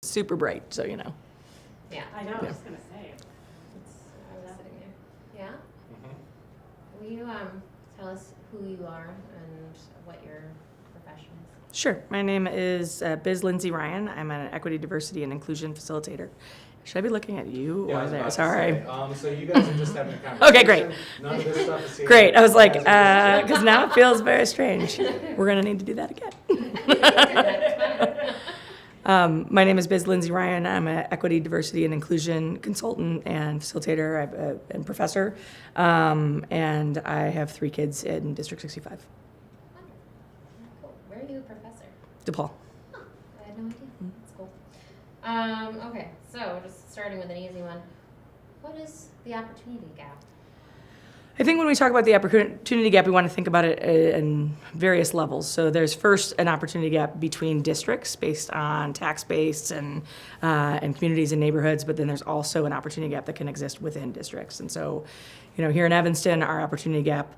super bright, so you know. Yeah. I know, I Yeah. was just gonna say. I was sitting there. Yeah? Mhm. Will you tell us who you are and what your profession is? Sure. My name is Biz Lindsay Ryan. I'm an equity, diversity, and inclusion facilitator. Should I be looking at you Yeah, I or was there? about to Sorry. say, so you guys are just having a conversation. Okay, great. None of this stuff is here. Great. I was like, You guys are just- because now it feels very strange. We're going to need to do that again. My name is Biz Lindsay Ryan. I'm an equity, diversity, and inclusion consultant and facilitator and professor. And I have 3 kids in District 65, Wonderful. Cool. Where are you a professor? DePaul. Huh. I had no idea. That's cool. Okay, so just starting with an easy one. What is the opportunity gap? I think when we talk about the opportunity gap, we want to think about it in various levels. So there's first an opportunity gap between districts based on tax base and communities and neighborhoods, but then there's also an opportunity gap that can exist within districts. And so, here in Evanston, our opportunity gap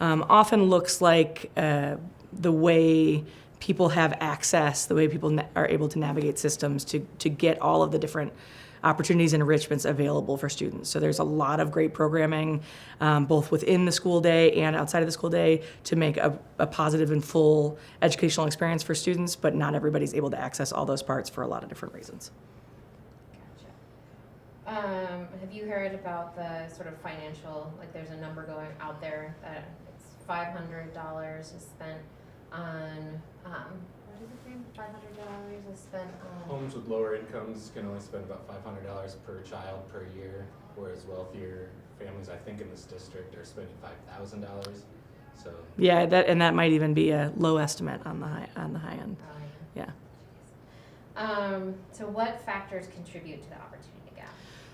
often looks like the way people have access, the way people are able to navigate systems to get all of the different opportunities and enrichments available for students. So there's a lot of great programming, both within the school day and outside of the school day, to make a positive and full educational experience for students, but not everybody's able to access all those parts for a lot of different reasons. Gotcha. Have you heard about the sort of financial, like there's a number going out there that it's $500 is spent on, what is it, $500 is spent on? Homes with lower incomes can only spend about $500 per child per year, whereas wealthier families, I think in this district, are spending $5,000. So Yeah, that might even be a low estimate on the high end. Yeah. So what factors contribute to the opportunity gap?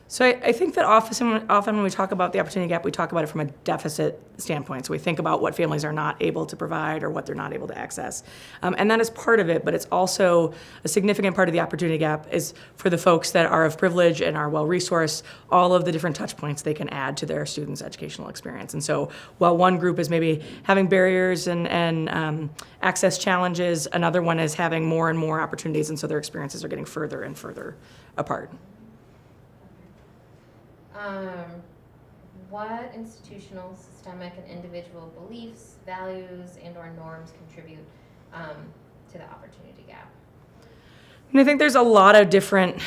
So I think that often when we talk about the opportunity gap, we talk about it from a deficit standpoint. So we think about what families are not able to provide or what they're not able to access. And that is part of it, but it's also a significant part of the opportunity gap is for the folks that are of privilege and are well-resourced, all of the different touch points they can add to their students' educational experience. And so while one group is maybe having barriers and access challenges, another one is having more and more opportunities, and so their experiences are getting further and further apart. What institutional, systemic, and individual beliefs, values, and/or norms contribute to the opportunity gap? And I think there's a lot of different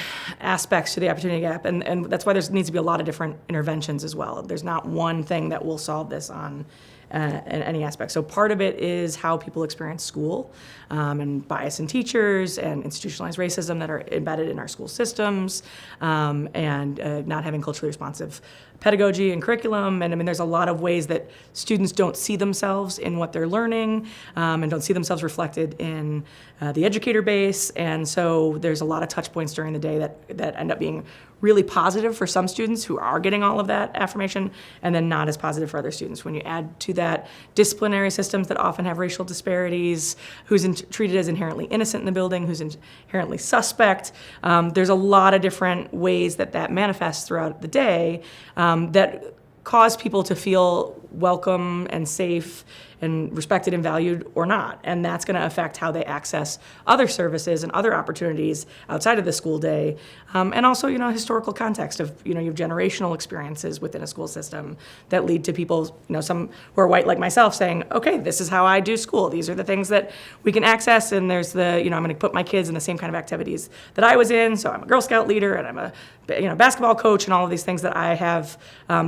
aspects to the opportunity gap, and that's why there needs to be a lot of different interventions as well. There's not one thing that will solve this in any aspect. So part of it is how people experience school, and bias in teachers and institutionalized racism that are embedded in our school systems, and not having culturally responsive pedagogy and curriculum. And I mean, there's a lot of ways that students don't see themselves in what they're learning, and don't see themselves reflected in the educator base. And so there's a lot of touch points during the day that end up being really positive for some students who are getting all of that affirmation, and then not as positive for other students. When you add to that disciplinary systems that often have racial disparities, who's treated as inherently innocent in the building, who's inherently suspect, there's a lot of different ways that manifests throughout the day that cause people to feel welcome and safe and respected and valued or not. And that's going to affect how they access other services and other opportunities outside of the school day. And also, historical context of, you have generational experiences within a school system that lead to people, some who are white like myself saying, okay, this is how I do school. These are the things that we can access. And there's I'm going to put my kids in the same kind of activities that I was in. So I'm a Girl Scout leader and I'm a basketball coach and all of these things that I have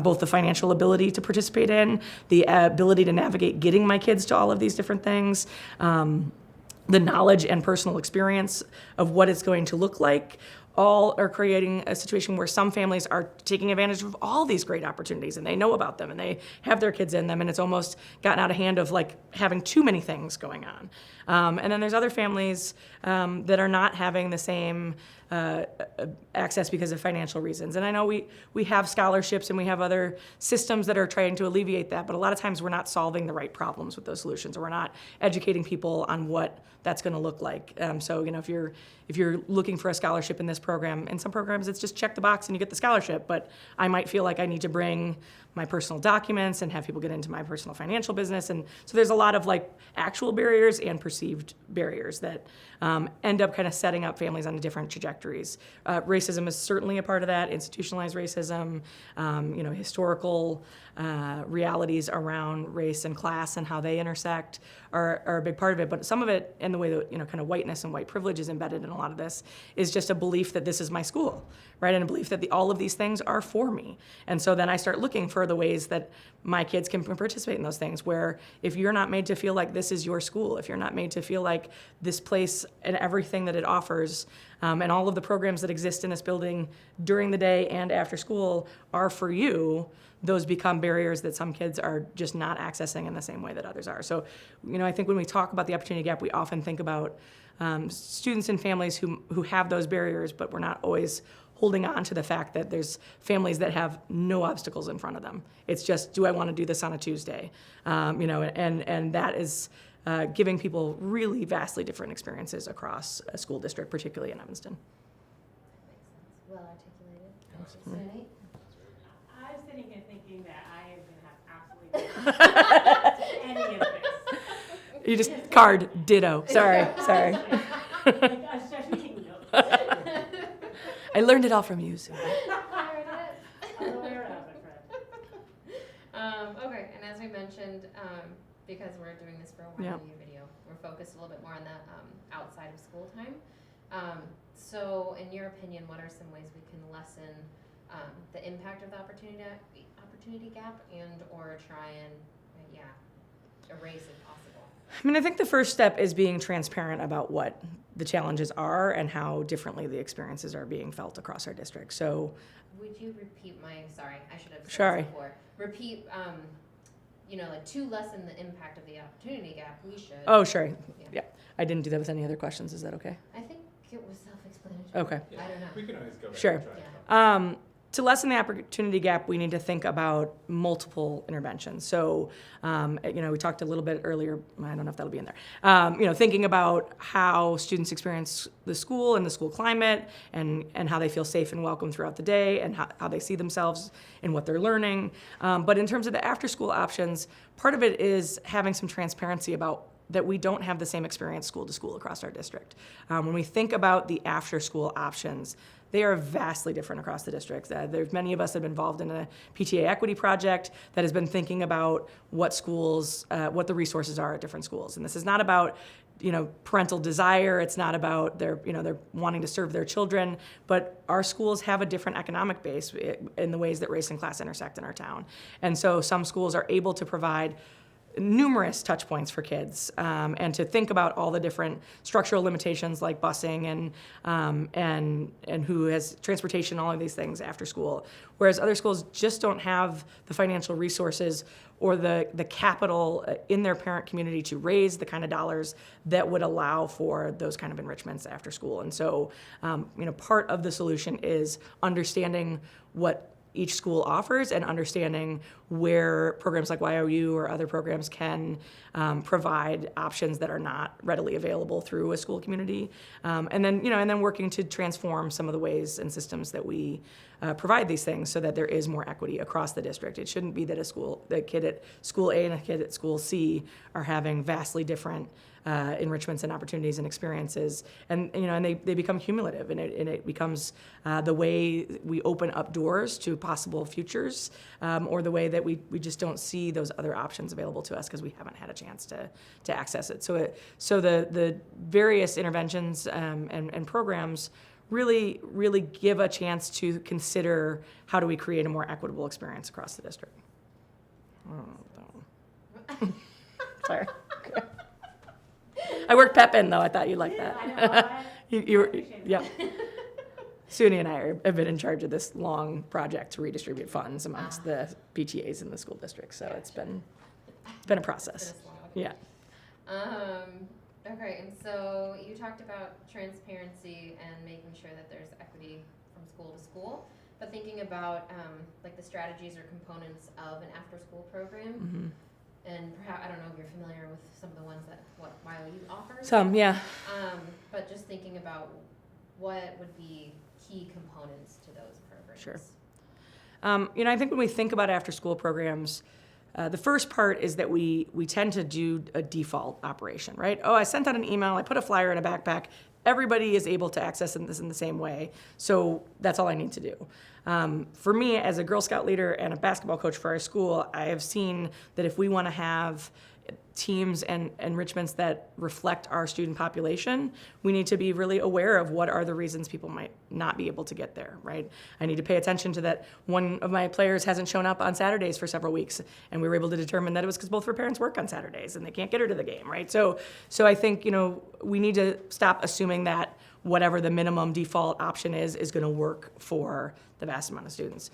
both the financial ability to participate in, the ability to navigate getting my kids to all of these different things, the knowledge and personal experience of what it's going to look like, all are creating a situation where some families are taking advantage of all these great opportunities and they know about them and they have their kids in them, and it's almost gotten out of hand of like having too many things going on. And then there's other families that are not having the same access because of financial reasons. And I know we have scholarships and we have other systems that are trying to alleviate that, but a lot of times we're not solving the right problems with those solutions, or we're not educating people on what that's going to look like. So if you're if you're looking for a scholarship in this program, in some programs it's just check the box and you get the scholarship, but I might feel like I need to bring my personal documents and have people get into my personal financial business. And so there's a lot of like actual barriers and perceived barriers that end up kind of setting up families on different trajectories. Racism is certainly a part of that, institutionalized racism, historical realities around race and class and how they intersect are a big part of it. But some of it, and the way that, kind of whiteness and white privilege is embedded in a lot of this, is just a belief that this is my school, right? And a belief that all of these things are for me. And so then I start looking for the ways that my kids can participate in those things, where if you're not made to feel like this is your school, if you're not made to feel like this place and everything that it offers, and all of the programs that exist in this building during the day and after school are for you, those become barriers that some kids are just not accessing in the same way that others are. So, I think when we talk about the opportunity gap, we often think about students and families who have those barriers, but we're not always holding on to the fact that there's families that have no obstacles in front of them. It's just, do I want to do this on a Tuesday? And that is giving people really vastly different experiences across a school district, particularly in Evanston. Well articulated. Sunny? I was sitting here thinking that I am going to have absolutely no any of this. You just card ditto. Sorry. Like, I started taking notes. I learned it all from you, Sue. I'm aware of it, Fred. Okay, and as we mentioned, because we're doing this for a Yep. YOU video, we're focused a little bit more on that outside of school time. So in your opinion, what are some ways we can lessen the impact of the opportunity gap and or try and, erase if possible? I think the first step is being transparent about what the challenges are and how differently the experiences are being felt across our district. So, Would you repeat sorry, I should have said Sorry. this before. Repeat, to lessen the impact of the opportunity gap, we should. oh, sure. Yeah. Yeah. I didn't do that with any other questions. Is that okay? I think it was self-explanatory. Okay. Yeah, I don't know. We can always go back Sure. and try it. To lessen the opportunity gap, we need to think about multiple interventions. So, we talked a little bit earlier, I don't know if that'll be in there, thinking about how students experience the school and the school climate and how they feel safe and welcome throughout the day and how they see themselves in what they're learning. But in terms of the after-school options, part of it is having some transparency about that we don't have the same experience school to school across our district. When we think about the after-school options, they are vastly different across the district. There's many of us that have been involved in a PTA equity project that has been thinking about what the resources are at different schools. And this is not about, parental desire. It's not about they're wanting to serve their children, but our schools have a different economic base in the ways that race and class intersect in our town. And so some schools are able to provide numerous touch points for kids, and to think about all the different structural limitations like busing and who has transportation, all of these things after school. Whereas other schools just don't have the financial resources or the capital in their parent community to raise the kind of dollars that would allow for those kind of enrichments after school. And so, part of the solution is understanding what each school offers and understanding where programs like YOU or other programs can provide options that are not readily available through a school community, and then working to transform some of the ways and systems that we provide these things so that there is more equity across the district. It shouldn't be that a kid at school A and a kid at school C are having vastly different enrichments and opportunities and experiences, and they become cumulative, and it becomes the way we open up doors to possible futures, or the way that we just don't see those other options available to us because we haven't had a chance to access it. So the various interventions and programs really give a chance to consider how do we create a more equitable experience across the district. Sorry. I worked PEP in, though. I thought you'd like that. I know. You were, appreciate it. yeah. Suni and I have been in charge of this long project to redistribute funds amongst the PTAs in the school district, so it's been a process. Yeah. Okay, and so you talked about transparency and making sure that there's equity from school to school, but thinking about like the strategies or components of an after-school program, Mm-hmm. and perhaps, I don't know if you're familiar with some of the ones that YOU offers. Some, yeah. But just thinking about what would be key components to those programs? Sure. I think when we think about after-school programs, the first part is that we tend to do a default operation, right? Oh, I sent out an email, I put a flyer in a backpack, everybody is able to access this in the same way, so that's all I need to do. For me, as a Girl Scout leader and a basketball coach for our school, I have seen that if we want to have teams and enrichments that reflect our student population, we need to be really aware of what are the reasons people might not be able to get there, right? I need to pay attention to that one of my players hasn't shown up on Saturdays for several weeks, and we were able to determine that it was because both of her parents work on Saturdays and they can't get her to the game, right? So I think, we need to stop assuming that whatever the minimum default option is going to work for the vast amount of students.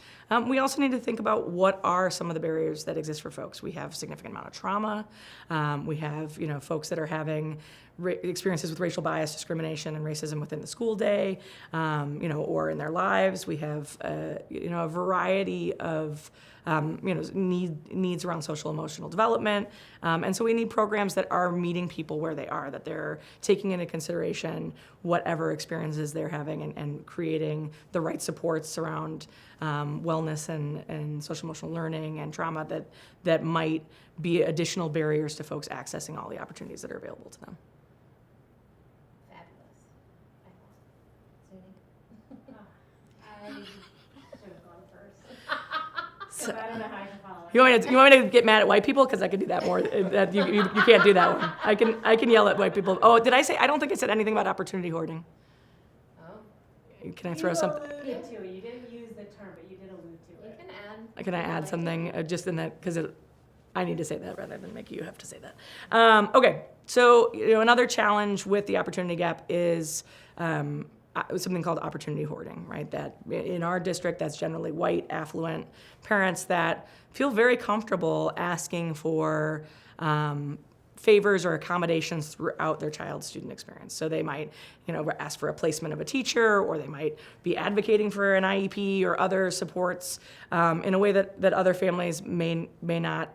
We also need to think about what are some of the barriers that exist for folks. We have a significant amount of trauma. We have, folks that are having experiences with racial bias, discrimination, and racism within the school day, or in their lives. We have, a variety of, needs around social emotional development. And so we need programs that are meeting people where they are, that they're taking into consideration whatever experiences they're having and creating the right supports around wellness and social emotional learning and trauma that might be additional barriers to folks accessing all the opportunities that are available to them. Fabulous. Sunie? I should have gone first. 'Cause I don't know how I can follow it. You want me to get mad at white people? Because I can do that more. You can't do that one. I can yell at white people. Oh, did I say? I don't think I said anything about opportunity hoarding. Oh, Can I throw something? You alluded to it. You didn't use the term, but you did allude to you it. can add. Can I add like something it. just in that? Because I need to say that rather than make you have to say that. Okay. So another challenge with the opportunity gap is something called opportunity hoarding, right? That in our district, that's generally white, affluent parents that feel very comfortable asking for favors or accommodations throughout their child's student experience. So they might, ask for a placement of a teacher, or they might be advocating for an IEP or other supports in a way that other families may not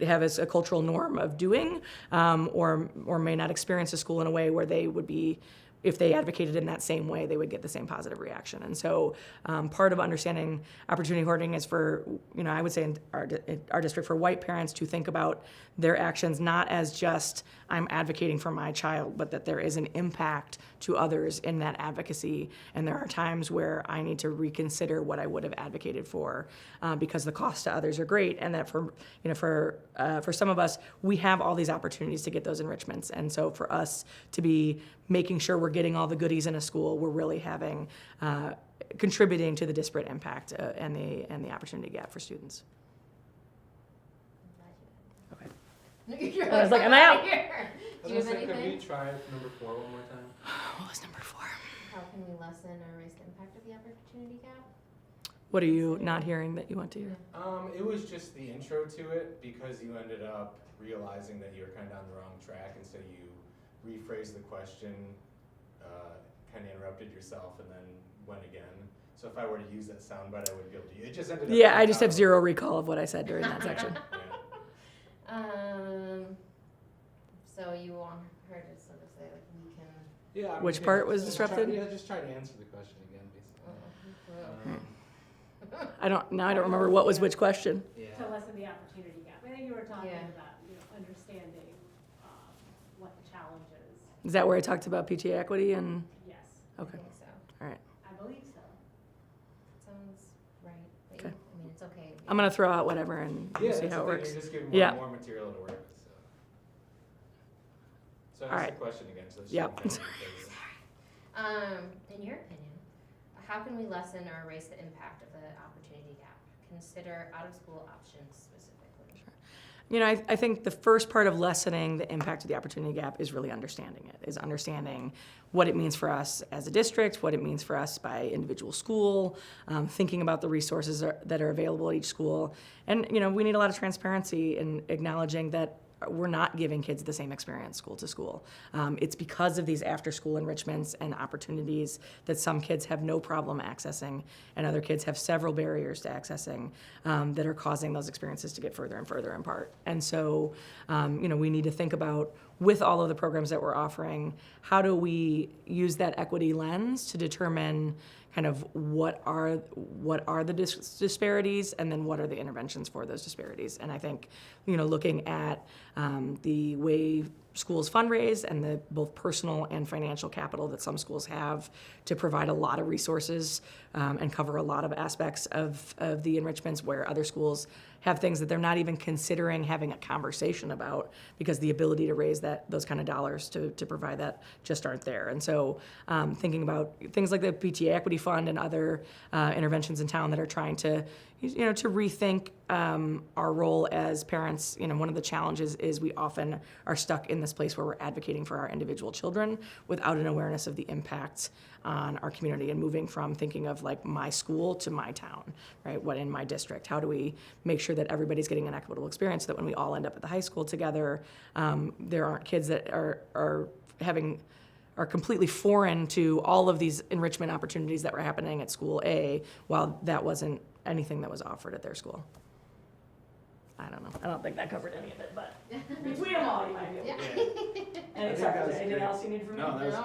have as a cultural norm of doing, or may not experience a school in a way where they would be, if they advocated in that same way, they would get the same positive reaction. And so part of understanding opportunity hoarding is for, I would say in our district, for white parents to think about their actions not as just I'm advocating for my child, but that there is an impact to others in that advocacy. And there are times where I need to reconsider what I would have advocated for because the costs to others are great. And that for some of us, we have all these opportunities to get those enrichments. And so for us to be making sure we're getting all the goodies in a school, we're really having, contributing to the disparate impact and the opportunity gap for students. Okay. You're I was like, am I out? Here. Do you have Could we anything? try number 4 one more time? What was number 4? How can we lessen or raise the impact of the opportunity gap? What are you not hearing that you want to hear? It was just the intro to it, because you ended up realizing that you were kind of on the wrong track, and so you rephrased the question, kind of interrupted yourself, and then went again. So if I were to use that soundbite, I would be able to. It just ended up. Yeah, I just have zero recall of what I said during that section. Yeah. So you want her to sort of say like we can. Yeah. I mean, Which part was just disrupted? Just try to answer the question again, basically. I don't remember what was which question. Yeah. To lessen the opportunity gap. I think you were talking Yeah. about, understanding what the challenge is. Is that where I talked about PTA equity and? Yes, I Okay, think so. all right. I believe so. Sounds right. But Okay. I mean, it's okay. I'm gonna throw out whatever and Yeah, see that's how it the thing, works. You're just giving Yeah. more material to work with. So All ask right. the question again. So that she Yep. can kind of rephrase it. In your opinion, how can we lessen or erase the impact of the opportunity gap? Consider out-of-school options specifically. I think the first part of lessening the impact of the opportunity gap is really understanding it, is understanding what it means for us as a district, what it means for us by individual school, thinking about the resources that are available at each school. And, we need a lot of transparency in acknowledging that we're not giving kids the same experience school to school. It's because of these after-school enrichments and opportunities that some kids have no problem accessing and other kids have several barriers to accessing that are causing those experiences to get further and further apart. And so, we need to think about with all of the programs that we're offering, how do we use that equity lens to determine kind of what are the disparities, and then what are the interventions for those disparities. And I think, looking at the way schools fundraise and the both personal and financial capital that some schools have to provide a lot of resources and cover a lot of aspects of the enrichments, where other schools have things that they're not even considering having a conversation about because the ability to raise those kind of dollars to provide that just aren't there. And so thinking about things like the PTA Equity Fund and other interventions in town that are trying to rethink our role as parents. One of the challenges is we often are stuck in this place where we're advocating for our individual children without an awareness of the impact on our community, and moving from thinking of like my school to my town, right? What in my district? How do we make sure that everybody's getting an equitable experience, so that when we all end up at the high school together, there aren't kids that are completely foreign to all of these enrichment opportunities that were happening at school A, while that wasn't anything that was offered at their school. I don't know. I don't think that covered any of it, but between them all, you might be able to. Yeah. Anything else you need from me? No, that was